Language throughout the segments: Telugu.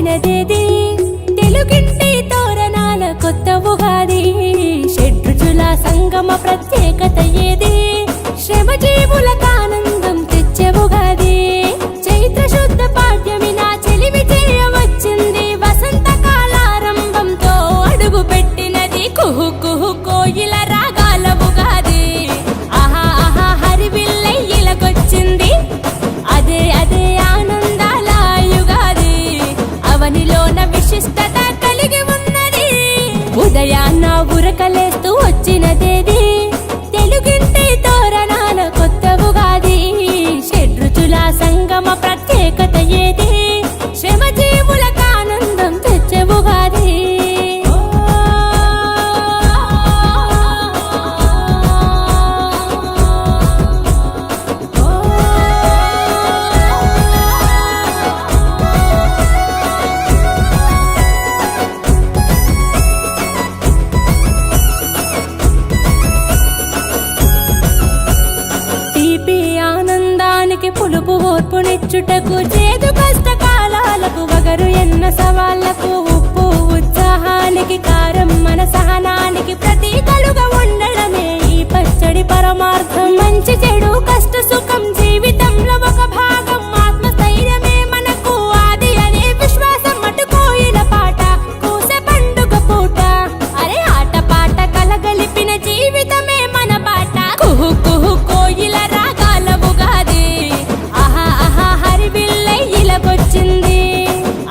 వచ్చినదేది తెలుగింటి తోరణాల కొత్త ఉగాది షడ్రుచుల సంగమ ప్రత్యేకత ఏది శ్రమజీవులకు ఆనందం తెచ్చే ఉగాది చైత్ర శుద్ధ పాడ్యమి నా చెలిమి చేయవచ్చింది వసంత కాలారంభంతో అడుగు పెట్టినది కుహు కుహు కోయిల రాగాల ఉగాది ఆహా ఆహా హరివిల్లై ఇలకొచ్చింది అదే అదే ఆనందాల యుగాది అవనిలోన విశిష్టత కలిగి ఉన్నది ఉదయాన్న ఉరకలేస్తూ వచ్చినదేది తెలుగింటి తోరణాల కొత్త ఉగాది షడ్రుచుల సంగమ ప్రత్యేకత ఏది శ్రమజీవులకు ఆనందం తెచ్చే ఉగాది పులుపు ఓర్పునిచ్చుటకు చేదు కష్టకాలాలకు వగరు ఎన్న సవాళ్లకు ఉప్పు ఉత్సాహానికి కారం మన సహనానికి ప్రతీకలుగా ఉండడమే ఈ పచ్చడి పరమార్థం మంచి చెడు కష్ట సుఖం జీవితంలో ఒక భాగం ఆత్మస్థైర్యమే మనకు ఆది అనే విశ్వాసం అటుకోయిన పాట కూసే పండుగ పూట అరే ఆట పాట కలగలిపిన జీవితమే మన బాట కుహు కుహు కోయిల రాగాల ఉగాది వచ్చింది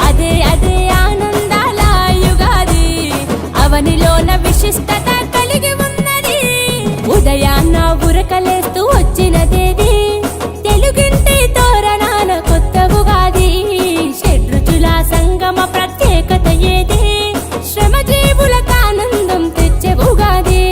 అదే అదే ఆనందాల యుగాది అవనిలోన విశిష్టత కలిగి ఉన్నది ఉదయాన్న ఉరకలేస్తూ వచ్చినదేది తెలుగింటి తోరణాల కొత్త ఉగాది షడ్రుచుల సంగమ ప్రత్యేకత ఏది శ్రమజీవులకు ఆనందం తెచ్చే ఉగాది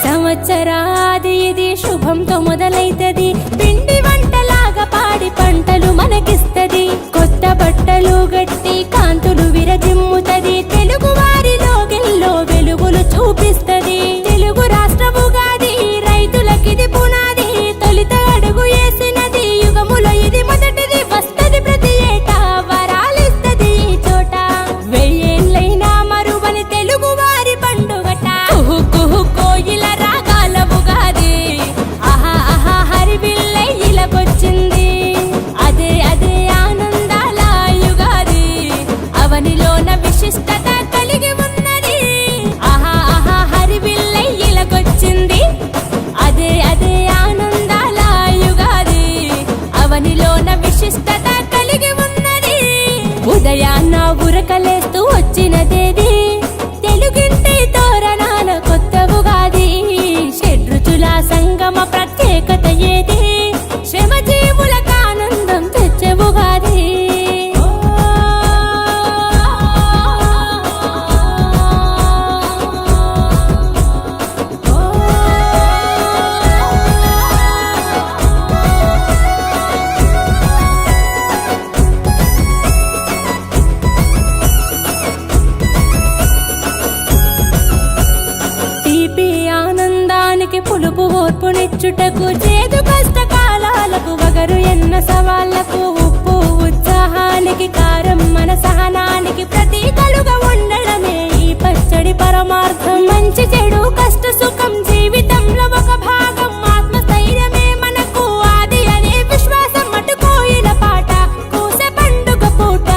సంవత్సరాది ఇది శుభంతో మొదలైతది పిండి వంటలాగా పాడి పంటలు మనకిస్తది కొత్త బట్టలు గట్టి కాంతులు విరజిమ్ముతది తెలుగు వారిలో గిల్లో వెలుగులు చూపిస్తది తెలుగు రాష్ట్ర ఉగాది రైతులకిది పునాది తొలిత అడుగు వేసినది యుగములో ఇది మొదటిది వస్తది ప్రతి ఏటా వరాలిస్తది ఈ చోట వెయ్యేళ్ళైనా మరువని తెలుగు వారి పండుగట కుహు కుహు కోయిల రాగాల ఉగాది ఆహా ఆహా హరివిల్లై ఇలకొచ్చింది అదే అదే ఆనందాల యుగాది అవనిలోన విశిష్టత కలిగి ఉన్నది ఆహా ఆహా హరివిల్లై ఇలకొచ్చింది అదే అదే ఆనందాల యుగాది అవనిలోన విశిష్టత కలిగి ఉన్నది ఉదయాన్న ఉరకలేస్తూ వచ్చినదేది తెలుగింటి తోరణాల కొత్త ఉగాది షడ్రుచుల సంగమ ప్రత్యేకత ఏది శ్రమజీవులకు ఆనందం తెచ్చే ఉగాది పులుపు ఓర్పునిచ్చుటకు చేదు కష్టకాలాలకు వగరు ఎన్న సవాళ్లకు ఉప్పు ఉత్సాహానికి కారం మన సహనానికి ప్రతీకలుగా ఉండడమే ఈ పచ్చడి పరమార్థం మంచి చెడు కష్ట సుఖం జీవితంలో ఒక భాగం ఆత్మస్థైర్యమే మనకు ఆది అనే విశ్వాసం అటుకోయిన పాట కూసే పండుగ పూట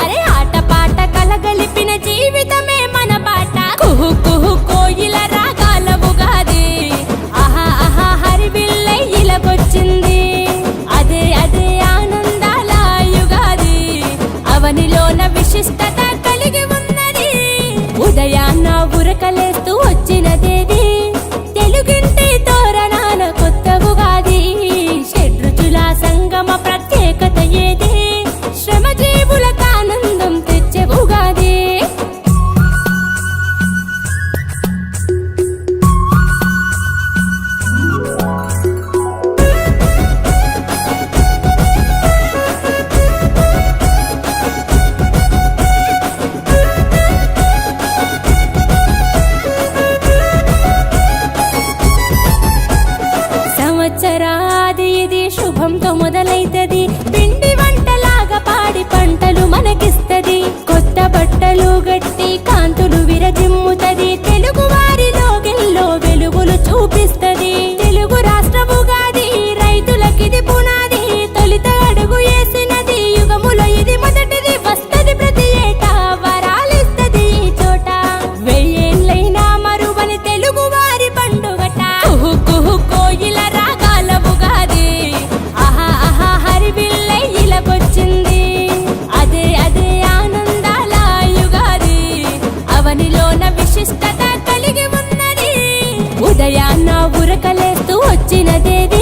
అరే ఆట పాట కలగలిపిన జీవితమే మన బాట కుహు కుహు కోయిల రాగాల ఉగాది ఆహా ఆహా హరివిల్లై ఇలకొచ్చింది అదే అదే ఆనందాల యుగాది అవనిలోన విశిష్టత కలిగి ఉన్నది ఉదయాన్న ఉరకలే శుభంతో మొదలైతది పిండి వంటలాగా పాడి పంటలు మనకిస్తది కొత్త బట్టలు గట్టి కాంతులు విరజిమ్ముతది తెలుగు వారిలో గెల్లో వెలుగులు చూపిస్తది తెలుగు రాష్ట్ర ఉగాది రైతులకిది పునాది తొలిత అడుగు వేసినది యుగములో ఇది మొదటిది వస్తది ప్రతి ఏటా వరాలిస్తది ఈ చోట వెయ్యేళ్ళైనా మరువని తెలుగు వారి పండుగట కుహు కుహు కోయిల రాగాల ఉగాది ఆహా ఆహా హరివిల్లై ఇలకొచ్చింది అదే అదే ఆనందాల యుగాది అవనిలోన విశిష్టత కలిగి ఉన్నది ఉదయాన్న ఉరకలేస్తూ వచ్చినదేది